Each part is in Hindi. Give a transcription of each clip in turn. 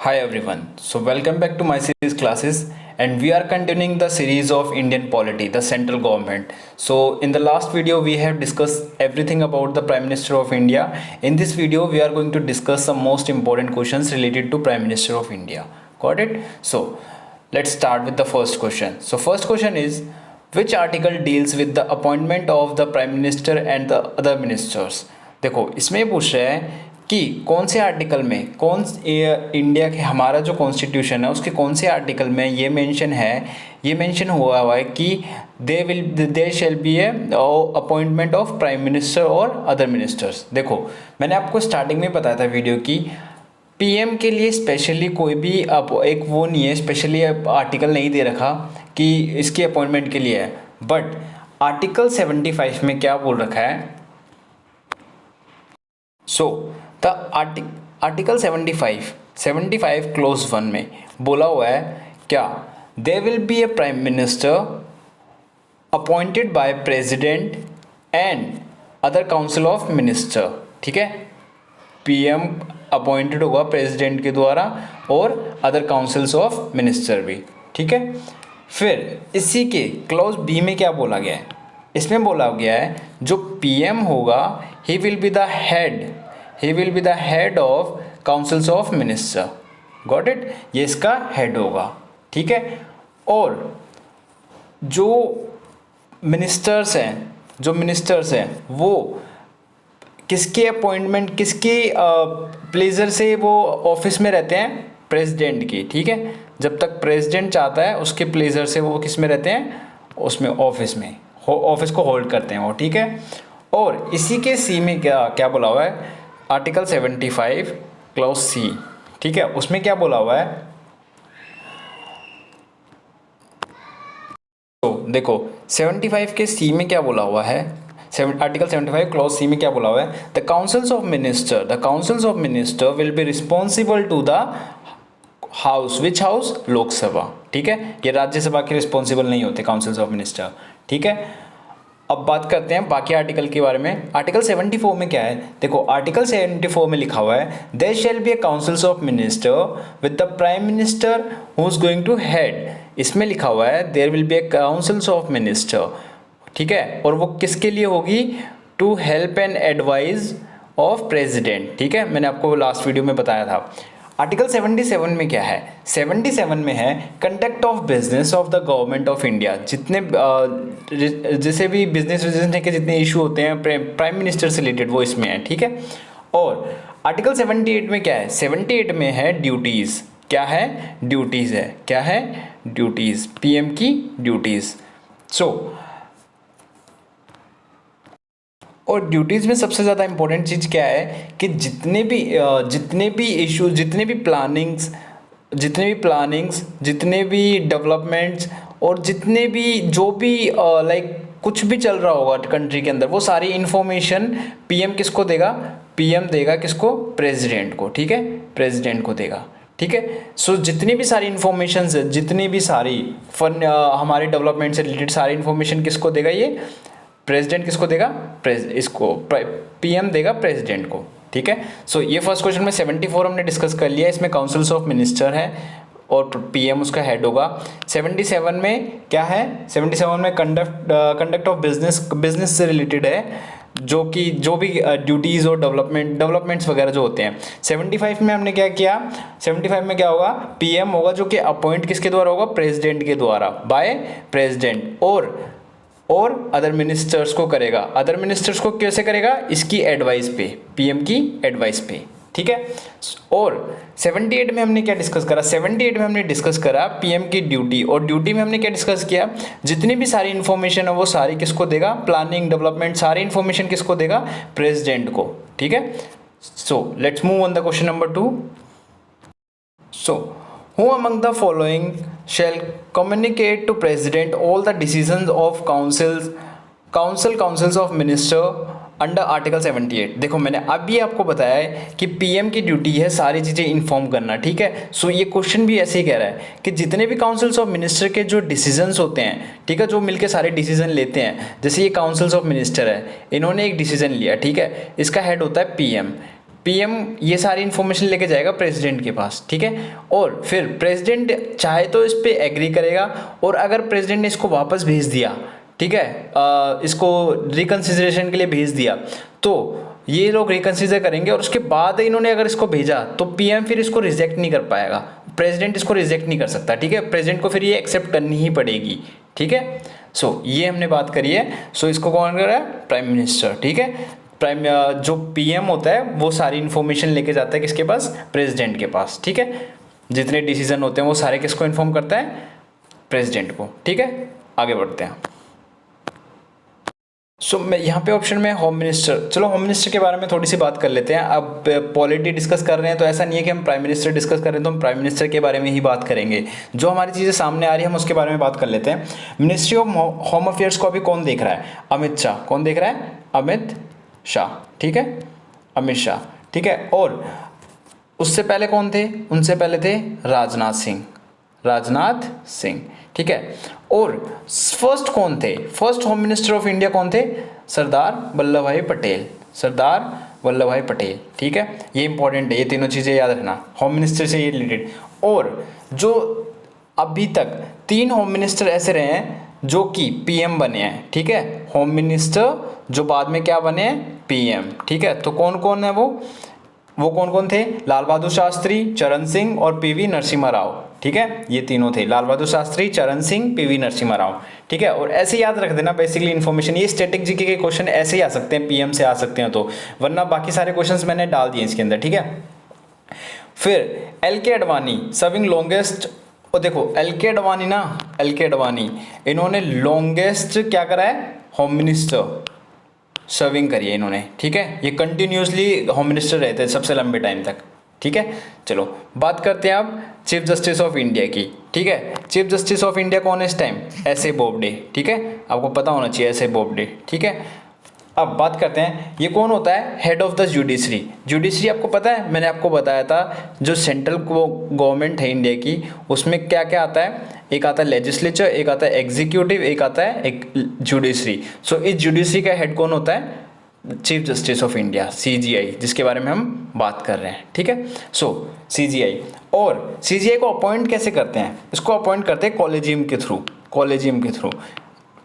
Hi everyone. So welcome back to my series classes and we are continuing the series of Indian polity, the central government. So in the last video we have discussed everything about the Prime Minister of India. In this video we are going to discuss some most important questions related to Prime Minister of India. Got it? So let's start with the first question. So first question is, which article deals with the appointment of the Prime Minister and the other ministers? देखो इसमें ये पूछ रहा है कि कौन से आर्टिकल में इंडिया के हमारा जो कॉन्स्टिट्यूशन है उसके कौन से आर्टिकल में ये मेंशन हुआ है कि there shall be a appointment of prime minister और अदर मिनिस्टर्स। देखो मैंने आपको स्टार्टिंग में बताया था वीडियो की पीएम के लिए स्पेशली कोई भी एक वो नहीं है, स्पेशली आर्टिकल नहीं दे रखा कि इसकी अपॉइंटमेंट के लिए है। बट आर्टिकल 75 में क्या बोल रखा है? सो द आर्टिकल 75 क्लोज 1 में बोला हुआ है क्या? There will be a prime minister appointed by president and other council of minister. ठीक है, पीएम अपॉइंटेड होगा प्रेसिडेंट के द्वारा और अदर काउंसिल्स ऑफ मिनिस्टर भी। ठीक है, फिर इसी के क्लॉज बी में क्या बोला गया है? इसमें बोला गया है जो पीएम होगा he will be the head of councils of minister. Got it? ये इसका हेड होगा। ठीक है, और जो मिनिस्टर्स हैं वो किसके अपॉइंटमेंट, किसके प्लेजर से वो ऑफिस में रहते हैं? प्रेसिडेंट की। ठीक है, जब तक प्रेसिडेंट चाहता है उसके प्लेजर से वो किस में रहते हैं? उसमें ऑफिस को होल्ड करते हैं वो। ठीक है, और इसी के सी में क्या बोला हुआ है? Article 75 clause C. ठीक है, उसमें क्या बोला हुआ है? तो देखो 75 के सी में क्या बोला हुआ है? आर्टिकल 75 क्लॉज सी में क्या बोला हुआ है? The councils of minister will be responsible to the house. Which house? Lok Sabha. ठीक है, ये राज्यसभा के रिस्पॉन्सिबल नहीं होते काउंसिल्स ऑफ मिनिस्टर। ठीक है, अब बात करते हैं बाकी आर्टिकल के बारे में। आर्टिकल 74 में क्या है? देखो आर्टिकल 74 में लिखा हुआ है there shall be a councils of minister with the prime minister who is going to head. इसमें लिखा हुआ है there will be a councils of minister. ठीक है, और वो किसके लिए होगी? To help and advise of president. ठीक है, मैंने आपको लास्ट वीडियो में बताया था। आर्टिकल 77 में क्या है? 77 में है conduct of business of the government of India. जितने जैसे भी बिजनेस के जितने इशू होते हैं प्राइम मिनिस्टर से रिलेटेड वो इसमें है। ठीक है, और आर्टिकल 78 में क्या है? 78 में है ड्यूटीज़। क्या है? ड्यूटीज़ है। क्या है? ड्यूटीज़, पीएम की ड्यूटीज़। सो और ड्यूटीज़ में सबसे ज़्यादा इंपॉर्टेंट चीज़ क्या है कि जितने भी इश्यूज, जितने भी प्लानिंग्स, जितने भी डेवलपमेंट्स और जितने भी जो भी लाइक कुछ भी चल रहा होगा कंट्री के अंदर, वो सारी इन्फॉर्मेशन पीएम किसको देगा? पीएम देगा किसको? प्रेसिडेंट को। ठीक है, प्रेसिडेंट को देगा। ठीक है, सो जितनी भी सारी इन्फॉर्मेशन, जितनी भी सारी हमारे डेवलपमेंट से रिलेटेड सारी इन्फॉर्मेशन किसको देगा? ये प्रेसिडेंट किसको देगा? इसको पीएम देगा प्रेसिडेंट को। ठीक है, सो ये फर्स्ट क्वेश्चन में 74 हमने डिस्कस कर लिया। इसमें काउंसिल्स ऑफ मिनिस्टर है और पीएम उसका हेड होगा। 77 में क्या है? 77 में कंडक्ट ऑफ बिजनेस से रिलेटेड है, जो भी ड्यूटीज़ और डेवलपमेंट्स वगैरह जो होते हैं। 75 में हमने क्या किया? 75 में क्या होगा? पीएम होगा जो कि अपॉइंट किसके द्वारा होगा? प्रेसिडेंट के द्वारा, बाय प्रेसिडेंट, और अदर मिनिस्टर्स को करेगा। अदर मिनिस्टर्स को कैसे करेगा? इसकी एडवाइस पे, पीएम की एडवाइस पे। ठीक है, और 78 में हमने क्या डिस्कस करा? 78 में हमने डिस्कस करा पीएम की ड्यूटी, और ड्यूटी में हमने क्या डिस्कस किया? जितनी भी सारी इन्फॉर्मेशन है वो सारी किसको देगा? प्लानिंग, डेवलपमेंट, सारी इन्फॉर्मेशन किसको देगा? प्रेसिडेंट को। ठीक है, so let's move on the question number 2। So who among the following shall communicate to president all the decisions of councils of minister under article 78। देखो मैंने अभी आपको बताया है कि पीएम की ड्यूटी है सारी चीज़ें इन्फॉर्म करना। ठीक है, सो ये क्वेश्चन भी ऐसे ही कह रहा है कि जितने भी काउंसिल्स ऑफ मिनिस्टर के जो डिसीजंस होते हैं, ठीक है, जो मिलके सारे डिसीजन लेते हैं, जैसे ये काउंसिल्स ऑफ मिनिस्टर है, इन्होंने एक डिसीजन लिया, ठीक है, इसका हेड होता है पीएम। पीएम ये सारी इन्फॉर्मेशन लेके जाएगा प्रेसिडेंट के पास, ठीक है। और फिर प्रेसिडेंट चाहे तो इस पे एग्री करेगा, और अगर प्रेसिडेंट ने इसको वापस भेज दिया, ठीक है, इसको रिकन्सिडरेशन के लिए भेज दिया, तो ये लोग रिकन्सिडर करेंगे, और उसके बाद इन्होंने अगर इसको भेजा तो पीएम फिर इसको रिजेक्ट नहीं कर पाएगा, प्रेसिडेंट इसको रिजेक्ट नहीं कर सकता, ठीक है। प्रेसिडेंट को फिर ये एक्सेप्ट करनी ही पड़ेगी, ठीक है। सो ये हमने बात करी है। सो इसको कौन कर रहा है? प्राइम मिनिस्टर, ठीक है। जो पीएम होता है वो सारी इन्फॉर्मेशन लेके जाता है किसके पास? प्रेसिडेंट के पास, ठीक है। जितने डिसीजन होते हैं वो सारे किसको इन्फॉर्म करता है? प्रेसिडेंट को, ठीक है। आगे बढ़ते हैं। सो मैं यहाँ पे ऑप्शन में होम मिनिस्टर, चलो होम मिनिस्टर के बारे में थोड़ी सी बात कर लेते हैं। अब पॉलिटी डिस्कस कर रहे हैं तो ऐसा नहीं है कि हम प्राइम मिनिस्टर डिस्कस कर रहे हैं तो हम प्राइम मिनिस्टर के बारे में ही बात करेंगे। जो हमारी चीज़ें सामने आ रही है हम उसके बारे में बात कर लेते हैं। मिनिस्ट्री ऑफ होम अफेयर्स को अभी कौन देख रहा है? अमित शाह। कौन देख रहा है? अमित शाह, ठीक है, अमित शाह, ठीक है। और उससे पहले कौन थे? उनसे पहले थे राजनाथ सिंह, राजनाथ सिंह, ठीक है। और फर्स्ट कौन थे? First home minister of India कौन थे? सरदार वल्लभ भाई पटेल, सरदार वल्लभ भाई पटेल, ठीक है। ये इंपॉर्टेंट है, ये तीनों चीज़ें याद रखना, होम मिनिस्टर से ये रिलेटेड। और जो अभी तक 3 होम मिनिस्टर ऐसे रहे हैं जो कि पीएम बने हैं, ठीक है। होम मिनिस्टर जो बाद में क्या बने हैं? पीएम, ठीक है। तो कौन कौन है वो कौन कौन थे? लाल बहादुर शास्त्री, चरण सिंह और पीवी नरसिम्हा राव, ठीक है। ये तीनों थे, लाल बहादुर शास्त्री, चरण सिंह, पीवी नरसिम्हा राव, ठीक है। और ऐसे याद रख देना बेसिकली इन्फॉर्मेशन, ये स्टैटिक जीके के क्वेश्चन ऐसे ही आ सकते हैं, पीएम से आ सकते हैं तो, वरना बाकी सारे क्वेश्चंस मैंने डाल दिए इसके अंदर, ठीक है। फिर एल के अडवाणी सर्विंग लॉन्गेस्ट, और देखो एल के अडवाणी ना, एल के अडवाणी इन्होंने लॉन्गेस्ट क्या करा है? होम मिनिस्टर सर्विंग करी है इन्होंने, ठीक है। ये कंटिन्यूसली होम मिनिस्टर रहते हैं सबसे लंबे टाइम तक, ठीक है। चलो बात करते हैं अब चीफ जस्टिस ऑफ इंडिया की, ठीक है। चीफ जस्टिस ऑफ इंडिया कौन है इस टाइम? एस ए बोबडे, ठीक है। आपको पता होना चाहिए एस ए बोबडे, ठीक है। अब बात करते हैं ये कौन होता है? Head of the judiciary. Judiciary आपको पता है, मैंने आपको बताया था, जो सेंट्रल गवर्नमेंट है इंडिया की, उसमें क्या क्या आता है? एक आता है लेजिस्लेचर, एक आता है एग्जीक्यूटिव, एक आता है एक जुडिशरी। सो इस जुडिशरी का हेड कौन होता है? Chief justice of India, CGI, जिसके बारे में हम बात कर रहे हैं, ठीक है। सो सीजीआई, और सीजीआई को अपॉइंट कैसे करते हैं? इसको अपॉइंट करते हैं कॉलेजियम के थ्रू, कॉलेजियम के थ्रू।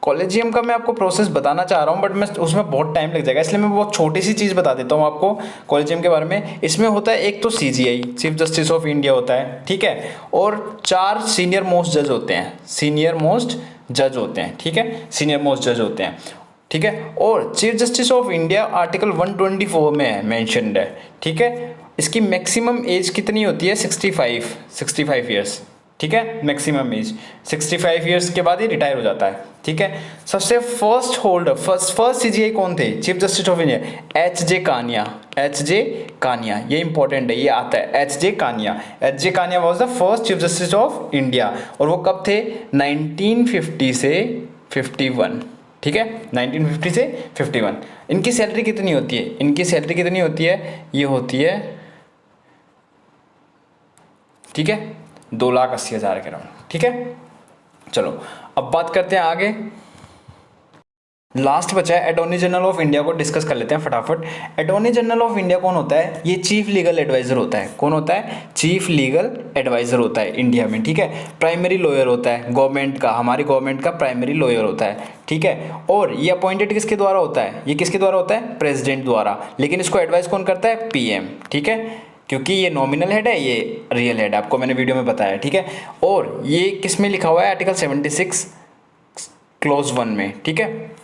कॉलेजियम का मैं आपको प्रोसेस बताना चाह रहा हूँ बट मैं उसमें बहुत टाइम लग जाएगा, इसलिए मैं बहुत छोटी सी चीज़ बता देता हूँ आपको कॉलेजियम के बारे में। इसमें होता है एक तो CGI, chief justice of India होता है, ठीक है। और 4 सीनियर मोस्ट जज होते हैं, सीनियर मोस्ट जज होते हैं, ठीक है, सीनियर मोस्ट जज होते हैं, ठीक है। और chief justice of India article 124 में है, मेंशन्ड है, ठीक है। इसकी मैक्सिमम एज कितनी होती है? 65 ईयर्स, ठीक है। मैक्सिमम एज 65 ईयर्स के बाद ही रिटायर हो जाता है, ठीक है। सबसे फर्स्ट होल्डर, फर्स्ट सीजीआई कौन थे? Chief justice of India H J Kania, H J Kania, ये इंपॉर्टेंट है, ये आता है H J Kania. H J Kania was the first chief justice of India, और वो कब थे? 1950 से 51, ठीक है, 1950 से 51। इनकी सैलरी कितनी होती है? इनकी सैलरी कितनी होती है? ये होती है, ठीक है, 2,80,000 के राउंड, ठीक है। चलो अब बात करते हैं आगे, लास्ट बचा है अटॉर्नी जनरल ऑफ इंडिया को डिस्कस कर लेते हैं फटाफट। अटॉर्नी जनरल ऑफ इंडिया कौन होता है? ये चीफ लीगल एडवाइजर होता है। कौन होता है? चीफ लीगल एडवाइजर होता है इंडिया में, ठीक है। प्राइमरी लॉयर होता है गवर्नमेंट का, हमारी गवर्नमेंट का प्राइमरी लॉयर होता है, ठीक है। और ये अपॉइंटेड किसके द्वारा होता है? ये किसके द्वारा होता है? प्रेसिडेंट द्वारा। लेकिन इसको एडवाइस कौन करता है? पीएम, ठीक है, क्योंकि ये नॉमिनल हेड है, ये रियल हेड है, आपको मैंने वीडियो में बताया, ठीक है। और ये किस में लिखा हुआ है? आर्टिकल 76 क्लॉज 1 में, ठीक है।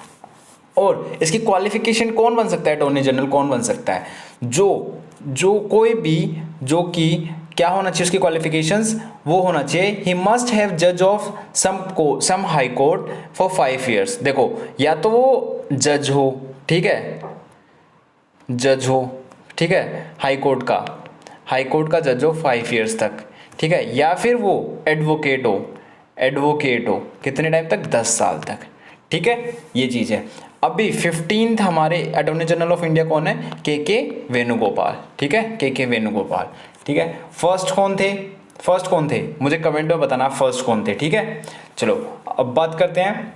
और इसकी क्वालिफिकेशन कौन बन सकता है? अटॉर्नी जनरल कौन बन सकता है? जो कोई भी, जो कि क्या होना चाहिए उसकी क्वालिफिकेशंस? वो होना चाहिए ही मस्ट हैव जज of some high court for 5 years. देखो, या तो वो जज हो, ठीक है, जज हो, ठीक है, हाई कोर्ट का जज हो 5 ईयर्स तक, ठीक है। या फिर वो एडवोकेट हो कितने टाइम तक? 10 साल तक, ठीक है। ये चीज़ है। अभी 15th हमारे अटॉर्नी जनरल ऑफ इंडिया कौन है? के वेणुगोपाल, ठीक है, के वेणुगोपाल, ठीक है। फर्स्ट कौन थे? मुझे कमेंट में बताना फर्स्ट कौन थे, ठीक है। चलो अब बात करते हैं।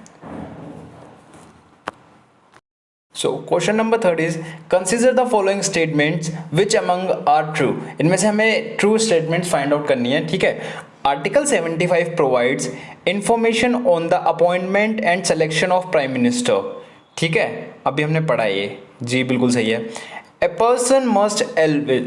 So question number third is consider the following statements which among are true. इनमें से हमें ट्रू स्टेटमेंट्स फाइंड आउट करनी है, ठीक है। Article 75 provides information on the appointment and selection of prime minister, ठीक है, अभी हमने पढ़ा ये, जी बिल्कुल सही है। ए पर्सन मस्ट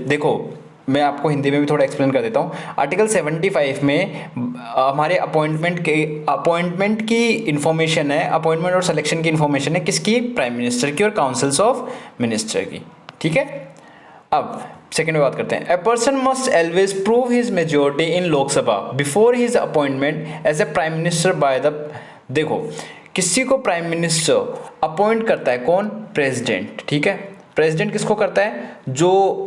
देखो मैं आपको हिंदी में भी थोड़ा एक्सप्लेन कर देता हूँ। आर्टिकल 75 में हमारे अपॉइंटमेंट की इंफॉर्मेशन है, अपॉइंटमेंट और सिलेक्शन की इंफॉर्मेशन है किसकी, प्राइम मिनिस्टर की और काउंसिल्स ऑफ मिनिस्टर की, ठीक है। अब सेकेंड में बात करते हैं। A person must always prove his majority in Lok Sabha before his appointment as a prime minister by the, देखो किसी को प्राइम मिनिस्टर अपॉइंट करता है कौन, प्रेसिडेंट, ठीक है। प्रेसिडेंट किसको करता है, जो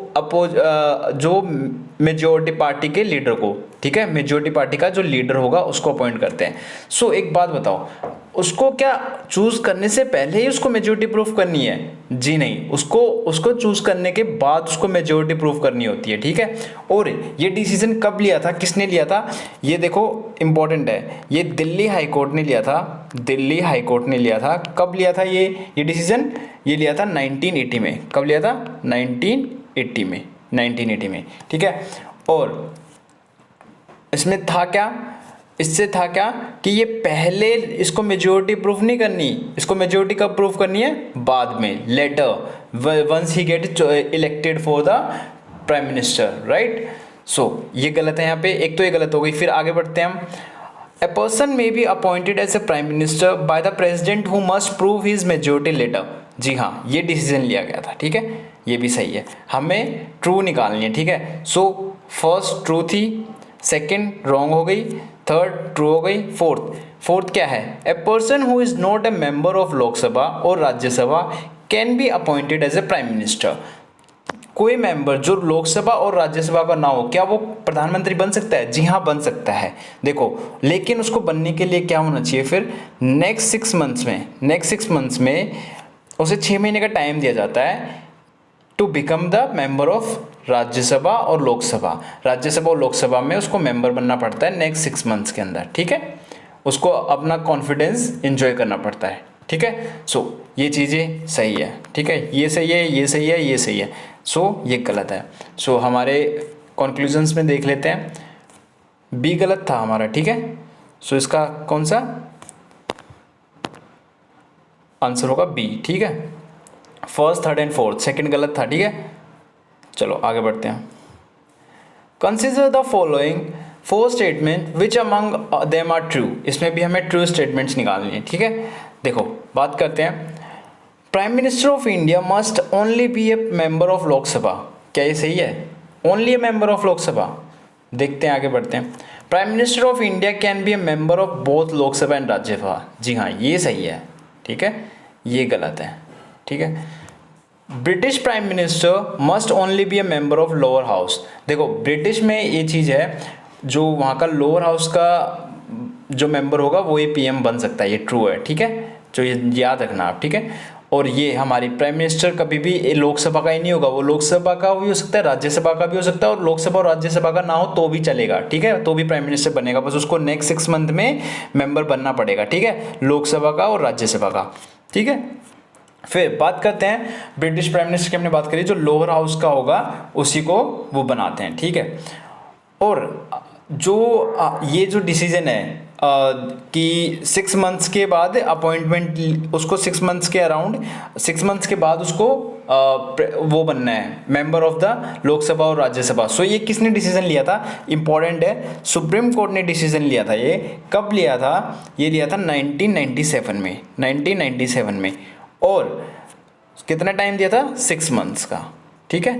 मेजोरिटी पार्टी के लीडर को, ठीक है, मेजोरिटी पार्टी का जो लीडर होगा उसको अपॉइंट करते हैं। सो एक बात बताओ, उसको क्या चूज करने से पहले ही उसको मेजोरिटी प्रूफ करनी है, जी नहीं, उसको चूज करने के बाद उसको मेजोरिटी प्रूफ करनी होती है, ठीक है। और ये डिसीजन कब लिया था, किसने लिया था, ये देखो इंपॉर्टेंट है, ये दिल्ली हाई कोर्ट ने लिया था, दिल्ली हाई कोर्ट ने लिया था। कब लिया था ये डिसीजन, ये लिया था 1980 में। कब लिया था, 1980 में, ठीक है। और इसमें था क्या, इससे था क्या कि ये पहले इसको मेजोरिटी प्रूफ नहीं करनी, इसको मेजोरिटी कब प्रूफ करनी है, बाद में, later once he get elected for the prime minister, right. So ये गलत है यहाँ पे, एक तो ये गलत हो गई। फिर आगे बढ़ते हैं हम। A person may be appointed as a prime minister by the president who must prove his majority later, जी हाँ, ये डिसीजन लिया गया था, ठीक है, ये भी सही है। हमें ट्रू निकालनी है, ठीक है। सो फर्स्ट ट्रू थी, सेकंड रॉन्ग हो गई, थर्ड ट्रू हो गई, फोर्थ क्या है, a person who is not a member of Lok Sabha और Rajya Sabha can be appointed as a prime minister. कोई मेंबर जो लोकसभा और राज्यसभा का ना हो, क्या वो प्रधानमंत्री बन सकता है, जी हाँ बन सकता है। देखो लेकिन उसको बनने के लिए क्या होना चाहिए, फिर नेक्स्ट 6 मंथ्स में उसे 6 महीने का टाइम दिया जाता है to become the member of Rajya Sabha और लोकसभा। राज्यसभा और लोकसभा में उसको मेंबर बनना पड़ता है नेक्स्ट 6 मंथ्स के अंदर, ठीक है। उसको अपना कॉन्फिडेंस एंजॉय करना पड़ता है, ठीक है। सो ये चीज़ें सही है, ठीक है, ये सही है, ये सही है, ये सही है। सो ये गलत है। सो हमारे कंक्लूजन्स में देख लेते हैं, बी गलत था हमारा, ठीक है। सो इसका कौन सा आंसर होगा, बी, ठीक है। First, third and fourth, second गलत था, ठीक है। चलो आगे बढ़ते हैं। Consider the following 4 statement which among them are true. इसमें भी हमें ट्रू स्टेटमेंट्स निकालनी है, ठीक है। देखो बात करते हैं। Prime minister of India must only be a member of Lok Sabha, क्या ये सही है, only a member of Lok Sabha. देखते हैं, आगे बढ़ते हैं। Prime minister of India can be a member of both Lok Sabha and Rajya Sabha, जी हाँ ये सही है, ठीक है, ये गलत है, ठीक है। British prime minister must only be a member of lower house. देखो ब्रिटिश में ये चीज़ है, जो वहाँ का लोअर हाउस का जो मेंबर होगा वो ये पीएम बन सकता है, ये ट्रू है, ठीक है। जो ये याद रखना आप, ठीक है। और ये हमारी प्राइम मिनिस्टर कभी भी लोकसभा का ही नहीं होगा, वो लोकसभा का भी हो सकता है, राज्यसभा का भी हो सकता है, और लोकसभा और राज्यसभा का ना हो तो भी चलेगा, ठीक है, तो भी प्राइम मिनिस्टर बनेगा, बस उसको नेक्स्ट 6 मंथ में मेंबर बनना पड़ेगा, ठीक है, लोकसभा का और राज्यसभा का, ठीक है। फिर बात करते हैं ब्रिटिश प्राइम मिनिस्टर की, हमने बात करी, जो लोअर हाउस का होगा उसी को वो बनाते हैं, ठीक है। और जो ये जो डिसीजन है कि 6 मंथ्स के बाद अपॉइंटमेंट, उसको 6 मंथ्स के अराउंड 6 मंथ्स के बाद उसको वो बनना है मेंबर ऑफ द लोकसभा और राज्यसभा। सो ये किसने डिसीजन लिया था, इंपॉर्टेंट है, सुप्रीम कोर्ट ने डिसीजन लिया था। ये कब लिया था, ये लिया था 1997 में, और कितना टाइम दिया था, 6 मंथ्स का, ठीक है,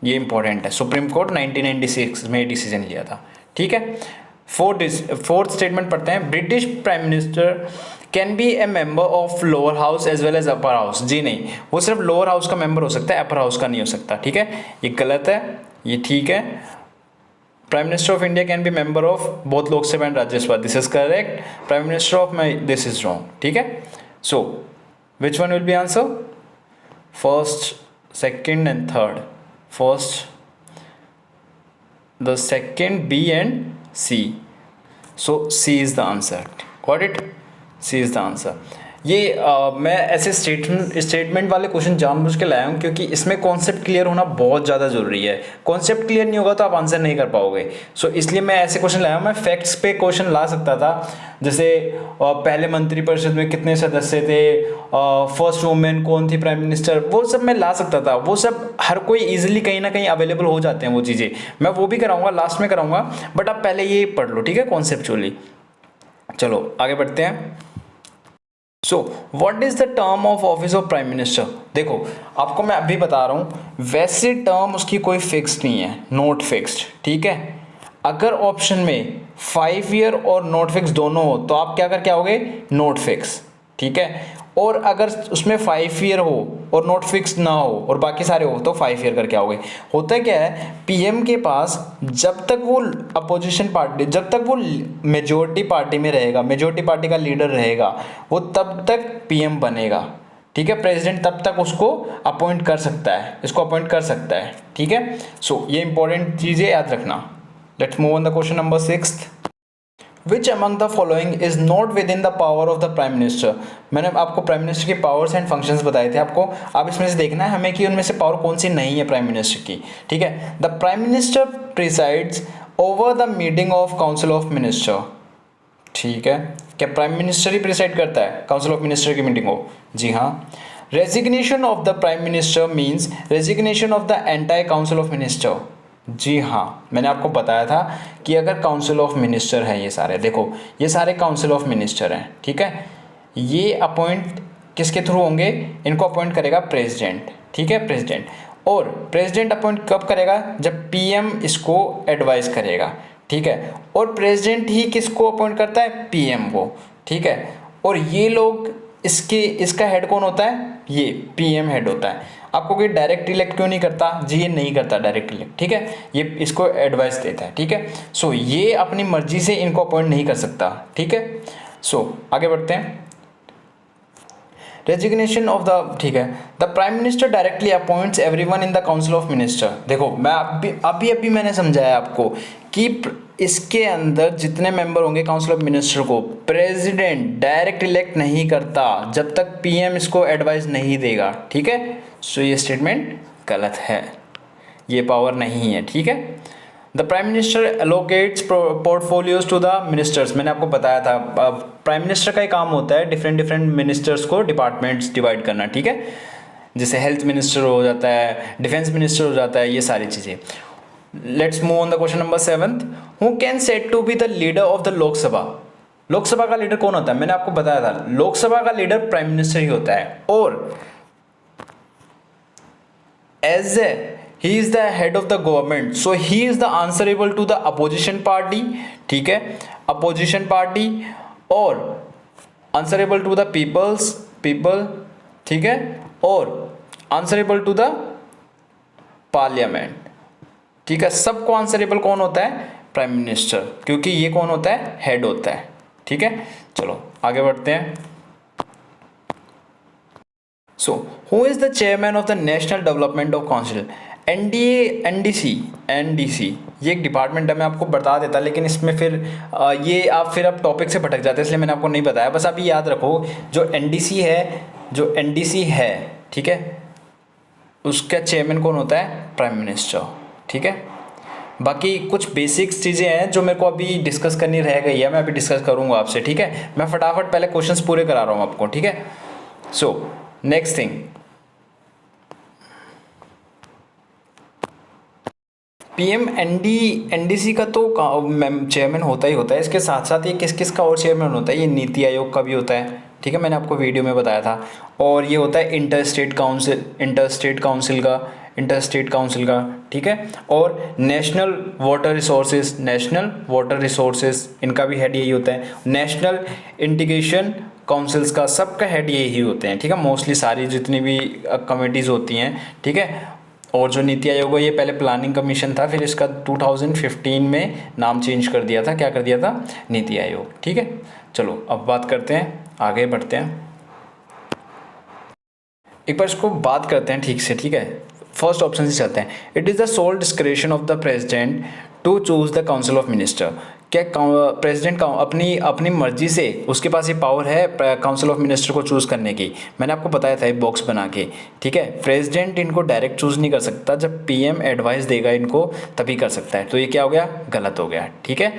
ये इंपॉर्टेंट है। सुप्रीम कोर्ट 1996 में डिसीजन लिया था, ठीक है। फोर्थ स्टेटमेंट पढ़ते हैं। British prime minister can be a member of lower house as well as upper house, जी नहीं, वो सिर्फ लोअर हाउस का मेंबर हो सकता है, अपर हाउस का नहीं हो सकता, ठीक है, ये गलत है, ये ठीक है। Prime minister of India can B member of both Lok Sabha and Rajya Sabha, this is correct. Prime minister of this is wrong, ठीक है। सो which one will be answer, first, second and third, first, the second, B and C, so C is the answer, got it, C is the answer। ये मैं ऐसे स्टेटमेंट वाले क्वेश्चन जानबूझ के लाया हूँ क्योंकि इसमें कॉन्सेप्ट क्लियर होना बहुत ज़्यादा ज़रूरी है। कॉन्सेप्ट क्लियर नहीं होगा तो आप आंसर नहीं कर पाओगे। सो इसलिए मैं ऐसे क्वेश्चन लाया हूँ। मैं फैक्ट्स पे क्वेश्चन ला सकता था, जैसे पहले मंत्रिपरिषद में कितने सदस्य थे, फर्स्ट वुमेन कौन थी प्राइम मिनिस्टर, वो सब मैं ला सकता था। वो सब हर कोई ईजिली कहीं ना कहीं अवेलेबल हो जाते हैं वो चीज़ें। मैं वो भी कराऊंगा, लास्ट में कराऊंगा, बट आप पहले ये पढ़ लो, ठीक है, कॉन्सेप्चुअली। चलो आगे बढ़ते हैं। So what is the term of office of prime minister. देखो आपको मैं अभी बता रहा हूँ, वैसे टर्म उसकी कोई फिक्स्ड नहीं है, नॉट फिक्स्ड, ठीक है। अगर ऑप्शन में 5 ईयर और नॉट फिक्स दोनों हो तो आप क्या करके आओगे, नॉट फिक्स, ठीक है। और अगर उसमें 5 ईयर हो और नॉट फिक्स ना हो और बाकी सारे हो तो 5 ईयर करके आओगे। होता क्या है, पीएम के पास जब तक वो अपोजिशन पार्टी, जब तक वो मेजोरिटी पार्टी में रहेगा, मेजोरिटी पार्टी का लीडर रहेगा, वो तब तक पीएम बनेगा, ठीक है। प्रेसिडेंट तब तक उसको अपॉइंट कर सकता है, इसको अपॉइंट कर सकता है, ठीक है। सो ये इंपॉर्टेंट चीज़ें याद रखना। Let's move on the question number 6। Which among the following is not with in the power of the prime minister. मैंने आपको प्राइम मिनिस्टर की पावर्स एंड फंक्शंस बताए थे आपको। अब इसमें से देखना है हमें कि उनमें से पावर कौन सी नहीं है प्राइम मिनिस्टर की, ठीक है। The prime minister presides over the meeting of council of minister, ठीक है। क्या प्राइम मिनिस्टर ही प्रिसाइड करता है काउंसिल ऑफ मिनिस्टर की मीटिंग को? जी हाँ। Resignation of the prime minister means resignation of the entire council of minister. जी हाँ, मैंने आपको बताया था कि अगर काउंसिल ऑफ मिनिस्टर है, ये सारे देखो, ये सारे काउंसिल ऑफ मिनिस्टर हैं, ठीक है। ये अपॉइंट किसके थ्रू होंगे, इनको अपॉइंट करेगा प्रेसिडेंट, ठीक है, प्रेसिडेंट। और प्रेसिडेंट अपॉइंट कब करेगा, जब पीएम इसको एडवाइस करेगा, ठीक है। और प्रेसिडेंट ही किसको अपॉइंट करता है, पीएम को, ठीक है। और ये लोग इसका हेड कौन होता है, ये पीएम हेड होता है। आपको कोई डायरेक्ट इलेक्ट क्यों नहीं करता जी, ये नहीं करता डायरेक्ट इलेक्ट, ठीक है। ये इसको एडवाइस देता है, ठीक है। सो ये अपनी मर्जी से इनको अपॉइंट नहीं कर सकता, ठीक है। सो आगे बढ़ते हैं। रेजिग्नेशन ऑफ द, ठीक है, the prime minister directly appoints everyone in the council of minister. देखो मैं अभी मैंने समझाया आपको कि इसके अंदर जितने मेंबर होंगे काउंसिल ऑफ मिनिस्टर को प्रेसिडेंट डायरेक्ट इलेक्ट नहीं करता जब तक पीएम इसको एडवाइस नहीं देगा, ठीक है। सो ये स्टेटमेंट गलत है, ये पावर नहीं है, ठीक है। The prime minister allocates portfolios to the ministers. मैंने आपको बताया था प्राइम मिनिस्टर का ही काम होता है डिफरेंट डिफरेंट मिनिस्टर्स को डिपार्टमेंट्स डिवाइड करना, ठीक है। जैसे हेल्थ मिनिस्टर हो जाता है, डिफेंस मिनिस्टर हो जाता है, ये सारी चीज़ें। Let's move on the question number 7। Who can said to be the leader of the Lok Sabha. Lok Sabha का लीडर कौन होता है, मैंने आपको बताया था लोकसभा का लीडर प्राइम मिनिस्टर ही होता है। और as he is the head of the government, so he is the answerable to the opposition party, ठीक है, opposition party, और answerable to the people, ठीक है, और answerable to the parliament, ठीक है। सबको आंसरेबल कौन होता है, प्राइम मिनिस्टर, क्योंकि ये कौन होता है, हेड होता है, ठीक है। चलो आगे बढ़ते हैं। So who is the chairman of the national development of council. NDC ये एक डिपार्टमेंट है, मैं आपको बता देता, लेकिन इसमें फिर ये आप फिर अब टॉपिक से भटक जाते हैं, इसलिए मैंने आपको नहीं बताया। बस आप ये याद रखो, जो एनडीसी है, ठीक है, उसका चेयरमैन कौन होता है, प्राइम मिनिस्टर, ठीक है। बाकी कुछ बेसिक्स चीज़ें हैं जो मेरे को अभी डिस्कस करनी रह गई है, मैं अभी डिस्कस करूँगा आपसे, ठीक है। मैं फटाफट पहले क्वेश्चंस पूरे करा रहा हूँ आपको, ठीक है। So next thing, PM NDC का तो चेयरमैन होता ही होता है। इसके साथ साथ ये किस किस का और चेयरमैन होता है, ये नीति आयोग का भी होता है, ठीक है, मैंने आपको वीडियो में बताया था। और ये होता है इंटरस्टेट काउंसिल का, ठीक है। और नेशनल वाटर रिसोर्सेज इनका भी हेड यही होता है। नेशनल इंटीग्रेशन काउंसिल्स का सबका हेड यही होते हैं, ठीक है, मोस्टली सारी जितनी भी कमेटीज़ होती हैं, ठीक है। और जो नीति आयोग है, ये पहले प्लानिंग कमीशन था, फिर इसका 2015 में नाम चेंज कर दिया था, क्या कर दिया था, नीति आयोग, ठीक है। चलो अब बात करते हैं, आगे बढ़ते हैं, एक बार इसको बात करते हैं ठीक से, ठीक है। फर्स्ट ऑप्शन से चलते हैं। It is the sole discretion of the president to choose the council of minister. क्या प्रेसिडेंट अपनी अपनी मर्जी से उसके पास ये पावर है काउंसिल ऑफ मिनिस्टर को चूज़ करने की? मैंने आपको बताया था एक बॉक्स बना के, ठीक है। प्रेसिडेंट इनको डायरेक्ट चूज़ नहीं कर सकता, जब पीएम एडवाइस देगा इनको तभी कर सकता है। तो ये क्या हो गया? गलत हो गया, ठीक है।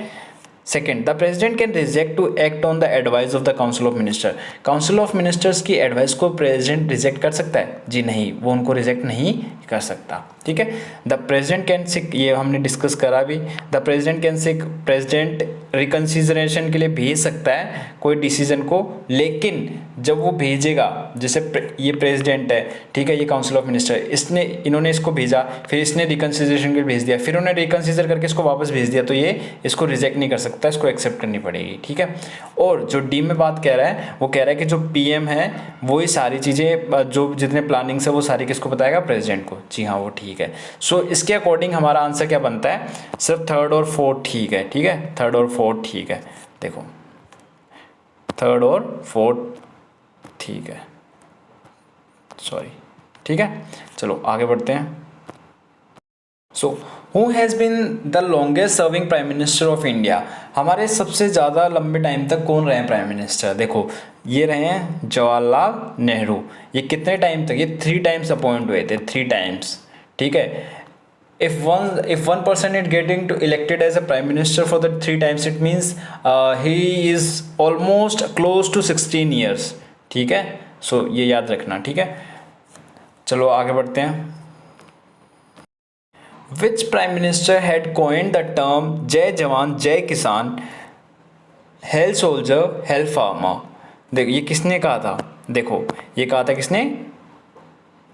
Second, the president can reject to act on the advice of the council of minister. Council of ministers की एडवाइस को प्रेसिडेंट रिजेक्ट कर सकता है? जी नहीं, वो उनको रिजेक्ट नहीं कर सकता, ठीक है। द प्रेसिडेंट कैन सिक, ये हमने डिस्कस करा भी, the president can sick, president reconsideration के लिए भेज सकता है कोई डिसीजन को, लेकिन जब वो भेजेगा, जैसे ये प्रेसिडेंट है, ठीक है, ये काउंसिल ऑफ मिनिस्टर, इन्होंने इसको भेजा, फिर इसने रिकन्सिडरेशन के लिए भेज दिया, फिर उन्होंने रिकन्सिडर करके इसको वापस भेज दिया, तो ये इसको रिजेक्ट नहीं कर सकता, इसको एक्सेप्ट करनी पड़ेगी, ठीक है। और जो डी में बात कह रहा है, वो कह रहा है कि जो पीएम है वो ही सारी चीज़ें, जो जितने प्लानिंग्स है वो सारी किसको बताएगा? प्रेसिडेंट को। जी हाँ, वो ठीक है। सो इसके अकॉर्डिंग हमारा आंसर क्या बनता है? सिर्फ थर्ड और फोर्थ ठीक है, ठीक है, थर्ड और फोर्थ ठीक है। देखो, थर्ड और फोर्थ ठीक है, सॉरी, ठीक है। चलो आगे बढ़ते हैं। So who has been the longest serving prime minister of India? हमारे सबसे ज़्यादा लंबे टाइम तक कौन रहे हैं प्राइम मिनिस्टर? देखो, ये रहे हैं जवाहरलाल नेहरू। ये कितने टाइम तक? ये 3 टाइम्स अपॉइंट हुए थे, 3 टाइम्स, ठीक है। if one person is getting to elected as a prime minister for the 3 times, it means he is almost close to 16 years, ठीक है। सो ये याद रखना, ठीक है। चलो आगे बढ़ते हैं। Which prime minister had coined the term जय जवान जय किसान, हेल सोल्जर हेल फार्मर? देखो, ये किसने कहा था? देखो, ये कहा था किसने?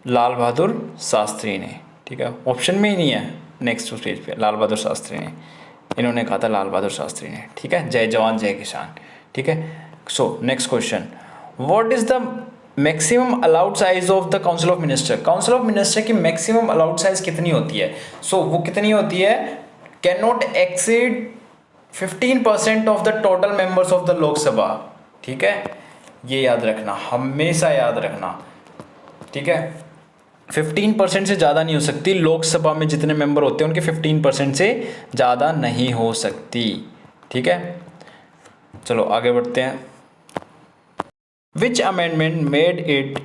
लाल बहादुर शास्त्री ने, ठीक है। ऑप्शन में ही नहीं है नेक्स्ट पेज पे, लाल बहादुर शास्त्री ने, इन्होंने कहा था, लाल बहादुर शास्त्री ने, ठीक है। जय जवान जय किसान, ठीक है। So next question, what is the maximum allowed size of the council of minister? Council of minister की मैक्सिमम अलाउड साइज कितनी होती है? सो वो कितनी होती है? Can not exceed 15% of the total members of the Lok Sabha, ठीक है। ये याद रखना, हमेशा याद रखना, ठीक है। 15% से ज़्यादा नहीं हो सकती, लोकसभा में जितने मेंबर होते हैं उनके 15% से ज़्यादा नहीं हो सकती, ठीक है। चलो आगे बढ़ते हैं। विच amendment made it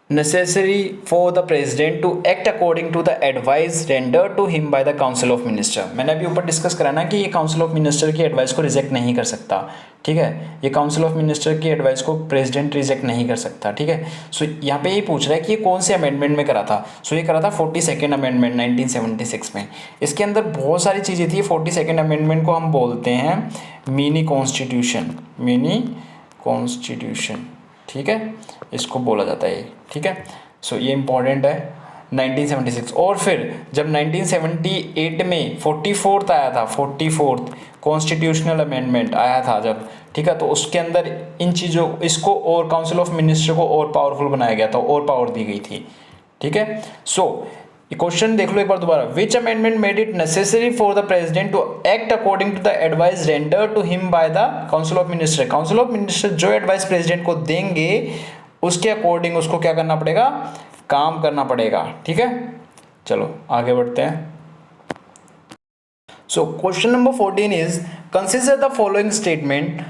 necessary for the president to act according to the advice rendered to him by the council of minister? मैंने अभी ऊपर डिस्कस करा ना कि ये काउंसिल ऑफ मिनिस्टर की एडवाइस को रिजेक्ट नहीं कर सकता, ठीक है। ये काउंसिल ऑफ मिनिस्टर की एडवाइस को प्रेसिडेंट रिजेक्ट नहीं कर सकता, ठीक है। सो यहाँ पे ये पूछ रहा है कि ये कौन से अमेंडमेंट में करा था? सो ये करा था 42nd अमेंडमेंट 1976 में। इसके अंदर बहुत सारी चीज़ें थी। 42nd अमेंडमेंट को हम बोलते हैं मिनी कॉन्स्टिट्यूशन, मिनी कॉन्स्टिट्यूशन, ठीक है, इसको बोला जाता है, ठीक है। सो ये इंपॉर्टेंट है, 1976। और फिर जब 1978 में 44th आया था, 44th कॉन्स्टिट्यूशनल अमेंडमेंट आया था जब, ठीक है, तो उसके अंदर इन चीज़ों, इसको और काउंसिल ऑफ मिनिस्टर को और पावरफुल बनाया गया था, और पावर दी गई थी, ठीक है। सो क्वेश्चन देख लो एक बार दोबारा, which amendment made it necessary for the president to act according to the advice render to him by the council of minister? Council of minister जो एडवाइस प्रेसिडेंट को देंगे उसके अकॉर्डिंग उसको क्या करना पड़ेगा? काम करना पड़ेगा, ठीक है। चलो आगे बढ़ते हैं। So question number 14 is consider the following statement,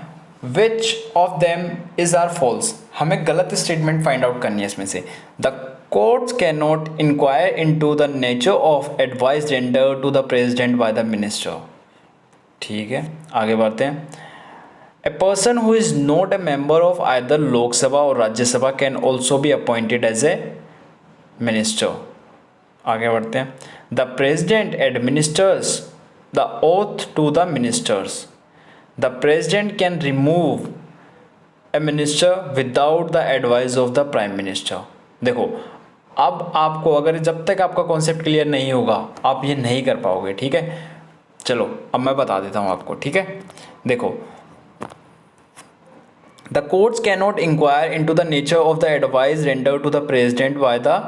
which of them is are false? हमें गलत स्टेटमेंट फाइंड आउट करनी है इसमें से। The courts cannot inquire into the nature of advice rendered to the president by the minister, ठीक है। आगे बढ़ते हैं। A person who is not a member of either Lok Sabha or Rajya Sabha can also be appointed as a minister. आगे बढ़ते हैं। The president administers the oath to the ministers. The president can remove a minister without the advice of the prime minister. देखो, अब आपको, अगर जब तक आपका कॉन्सेप्ट क्लियर नहीं होगा आप ये नहीं कर पाओगे, ठीक है। चलो अब मैं बता देता हूँ आपको, ठीक है। देखो, the courts can not inquire into the nature of the advice render to the president by the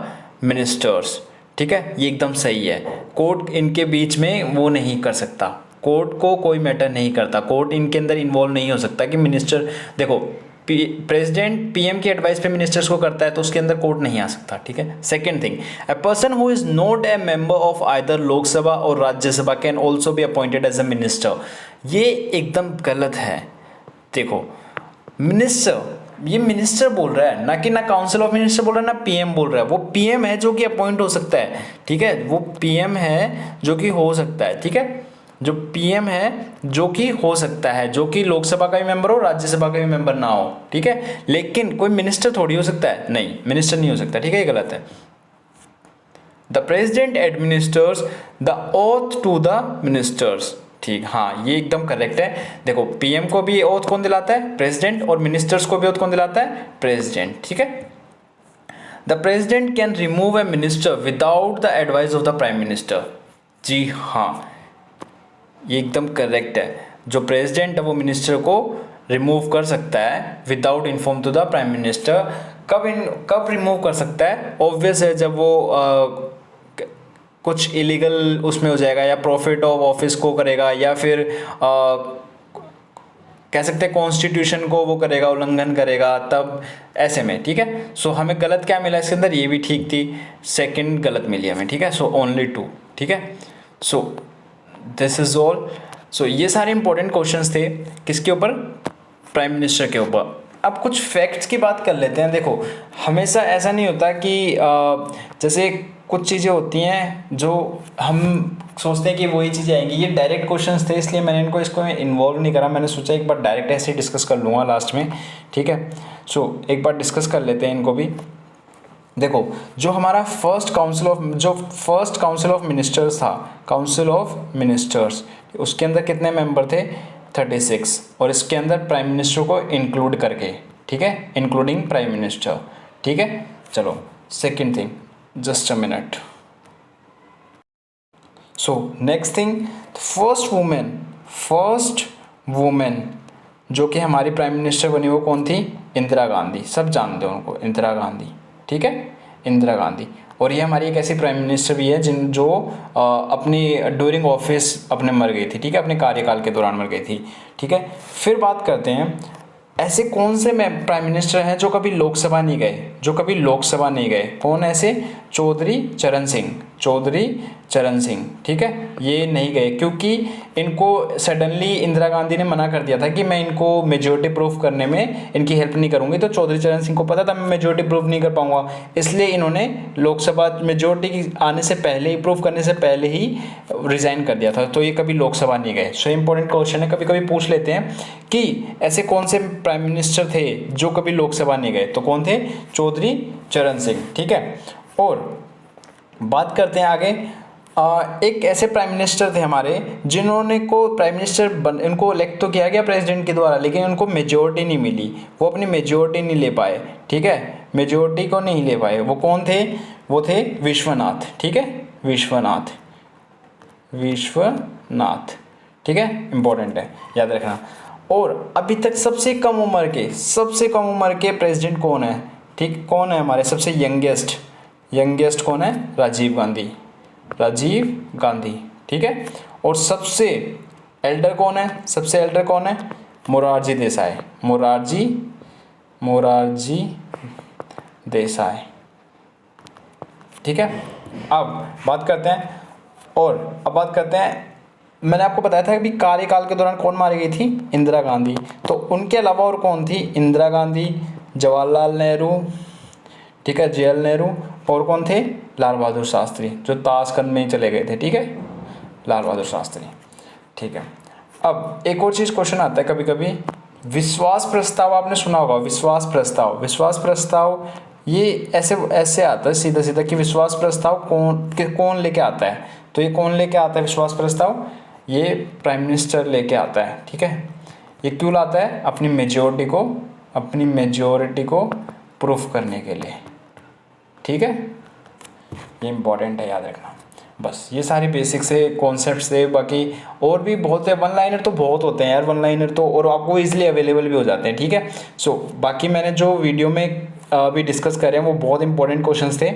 ministers, ठीक है, ये एकदम सही है। कोर्ट इनके बीच में वो नहीं कर सकता, कोर्ट को कोई मैटर नहीं करता, कोर्ट इनके अंदर इन्वॉल्व नहीं हो सकता कि मिनिस्टर, देखो प्रेसिडेंट पीएम की एडवाइस पे मिनिस्टर्स को करता है तो उसके अंदर कोर्ट नहीं आ सकता, ठीक है। Second thing, a person who is not a member of either Lok Sabha और Rajya Sabha can also be appointed as a minister. ये एकदम गलत है। देखो मिनिस्टर, ये मिनिस्टर बोल रहा है, ना कि ना काउंसिल ऑफ मिनिस्टर बोल रहा है, ना पीएम बोल रहा है। वो पीएम है जो कि अपॉइंट हो सकता है, ठीक है। वो पीएम है जो कि हो सकता है, ठीक है। जो पीएम है जो कि हो सकता है, जो कि लोकसभा का भी मेंबर हो, राज्यसभा का भी मेंबर ना हो, ठीक है। लेकिन कोई मिनिस्टर थोड़ी हो सकता है, नहीं, मिनिस्टर नहीं हो सकता, ठीक है, ये गलत है। The president administers the oath to the ministers, ठीक, हाँ ये एकदम करेक्ट है। देखो पीएम को भी ओथ कौन दिलाता है? प्रेसिडेंट। और मिनिस्टर्स को भी ओथ कौन दिलाता है? प्रेसिडेंट, ठीक है। The president can remove a minister without the advice of the prime minister. जी हाँ, ये एकदम करेक्ट है। जो प्रेसिडेंट है वो मिनिस्टर को रिमूव कर सकता है without inform to the prime minister. कब रिमूव कर सकता है? ऑब्वियस है, जब वो कुछ इलीगल उसमें हो जाएगा, या प्रॉफिट ऑफ ऑफिस को करेगा, या फिर कह सकते हैं कॉन्स्टिट्यूशन को वो करेगा, उल्लंघन करेगा, तब ऐसे में, ठीक है। सो हमें गलत क्या मिला इसके अंदर? ये भी ठीक थी, सेकंड गलत मिली हमें, ठीक है। सो ओनली 2, ठीक है। So this is all. So ये सारे इंपॉर्टेंट क्वेश्चंस थे किसके ऊपर? प्राइम मिनिस्टर के ऊपर। अब कुछ फैक्ट्स की बात कर लेते हैं। देखो हमेशा ऐसा नहीं होता कि जैसे कुछ चीज़ें होती हैं जो हम सोचते हैं कि वही चीज़ें आएंगी। ये डायरेक्ट क्वेश्चंस थे इसलिए मैंने इनको इसको इन्वॉल्व नहीं करा। मैंने सोचा एक बार डायरेक्ट ऐसे ही डिस्कस कर लूँगा लास्ट में, ठीक है। सो एक बार डिस्कस कर लेते हैं इनको भी। देखो जो हमारा फर्स्ट काउंसिल ऑफ मिनिस्टर्स था, काउंसिल ऑफ मिनिस्टर्स, उसके अंदर कितने मेंबर थे? 36। और इसके अंदर प्राइम मिनिस्टर को इंक्लूड करके, ठीक है, इंक्लूडिंग प्राइम मिनिस्टर, ठीक है। चलो second thing, just a minute. So next thing, first women जो कि हमारी प्राइम मिनिस्टर बनी वो कौन थी? इंदिरा गांधी। सब जानते हो उनको, इंदिरा गांधी, ठीक है, इंदिरा गांधी। और ये हमारी एक ऐसी प्राइम मिनिस्टर भी है जो अपनी ड्यूरिंग ऑफिस अपने मर गई थी, ठीक है, अपने कार्यकाल के दौरान मर गई थी, ठीक है। फिर बात करते हैं ऐसे कौन से प्राइम मिनिस्टर हैं जो कभी लोकसभा नहीं गए, कौन ऐसे? चौधरी चरण सिंह, ठीक है, ये नहीं गए क्योंकि इनको सडनली इंदिरा गांधी ने मना कर दिया था कि मैं इनको मेजोरिटी प्रूफ करने में इनकी हेल्प नहीं करूंगी। तो चौधरी चरण सिंह को पता था मैं मेजोरिटी प्रूफ नहीं कर पाऊंगा, इसलिए इन्होंने लोकसभा मेजोरिटी आने से पहले ही, प्रूफ करने से पहले ही रिजाइन कर दिया था। तो ये कभी लोकसभा नहीं गए। सो इंपॉर्टेंट क्वेश्चन है, कभी कभी पूछ लेते हैं कि ऐसे कौन से प्राइम मिनिस्टर थे जो कभी लोकसभा नहीं गए, तो कौन थे? चौधरी चरण सिंह, ठीक है। और बात करते हैं आगे, एक ऐसे प्राइम मिनिस्टर थे हमारे जिन्होंने को प्राइम मिनिस्टर इनको इलेक्ट तो किया गया प्रेसिडेंट के द्वारा, लेकिन उनको मेजोरिटी नहीं मिली, वो अपनी मेजोरिटी नहीं ले पाए, ठीक है, मेजोरिटी को नहीं ले पाए। वो कौन थे? वो थे विश्वनाथ, ठीक है, विश्वनाथ, ठीक है, इंपॉर्टेंट है, याद रखना। और अभी तक सबसे कम उम्र के प्रेसिडेंट कौन है? ठीक, कौन है हमारे सबसे यंगेस्ट कौन है? राजीव गांधी, ठीक है। और सबसे एल्डर कौन है? मोरारजी देसाई, ठीक है। अब बात करते हैं मैंने आपको बताया था कि कार्यकाल के दौरान कौन मारी गई थी? इंदिरा गांधी। तो उनके अलावा और कौन थी? इंदिरा गांधी, जवाहरलाल नेहरू, ठीक है, JL नेहरू, और कौन थे? लाल बहादुर शास्त्री, जो ताशकंद में ही चले गए थे, ठीक है, लाल बहादुर शास्त्री, ठीक है। अब एक और चीज़ क्वेश्चन आता है कभी कभी, विश्वास प्रस्ताव आपने सुना होगा। विश्वास प्रस्ताव ये ऐसे आता है सीधा कि विश्वास प्रस्ताव कौन लेके आता है? तो ये कौन लेके आता है विश्वास प्रस्ताव? ये प्राइम मिनिस्टर लेके आता है, ठीक है। ये क्यों लाता है? अपनी मेजोरिटी को प्रूफ करने के लिए, ठीक है। ये इंपॉर्टेंट है, याद रखना। बस ये सारे बेसिक से कॉन्सेप्ट्स थे, बाकी और भी बहुत है। वन लाइनर तो बहुत होते हैं यार, और आपको इजीली अवेलेबल भी हो जाते हैं, ठीक है। सो बाकी मैंने जो वीडियो में अभी डिस्कस कर रहे हैं वो बहुत इंपॉर्टेंट क्वेश्चंस थे।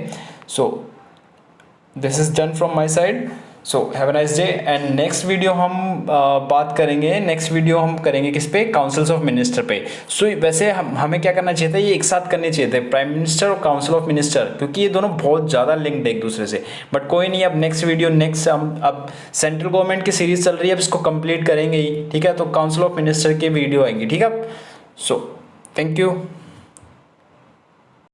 सो this is done from my side. So have a nice day. And next video हम बात करेंगे, नेक्स्ट वीडियो हम करेंगे किस पे, काउंसिल्स ऑफ मिनिस्टर पे। सो वैसे हमें क्या करना चाहिए था, ये एक साथ करने चाहिए थे, प्राइम मिनिस्टर और काउंसिल ऑफ मिनिस्टर, क्योंकि ये दोनों बहुत ज़्यादा लिंक्ड है एक दूसरे से। बट कोई नहीं, अब नेक्स्ट वीडियो नेक्स्ट हम अब सेंट्रल गवर्नमेंट की सीरीज चल रही है, अब इसको कंप्लीट करेंगे ही, ठीक है। तो काउंसिल ऑफ मिनिस्टर की वीडियो आएंगी, ठीक है। So thank you.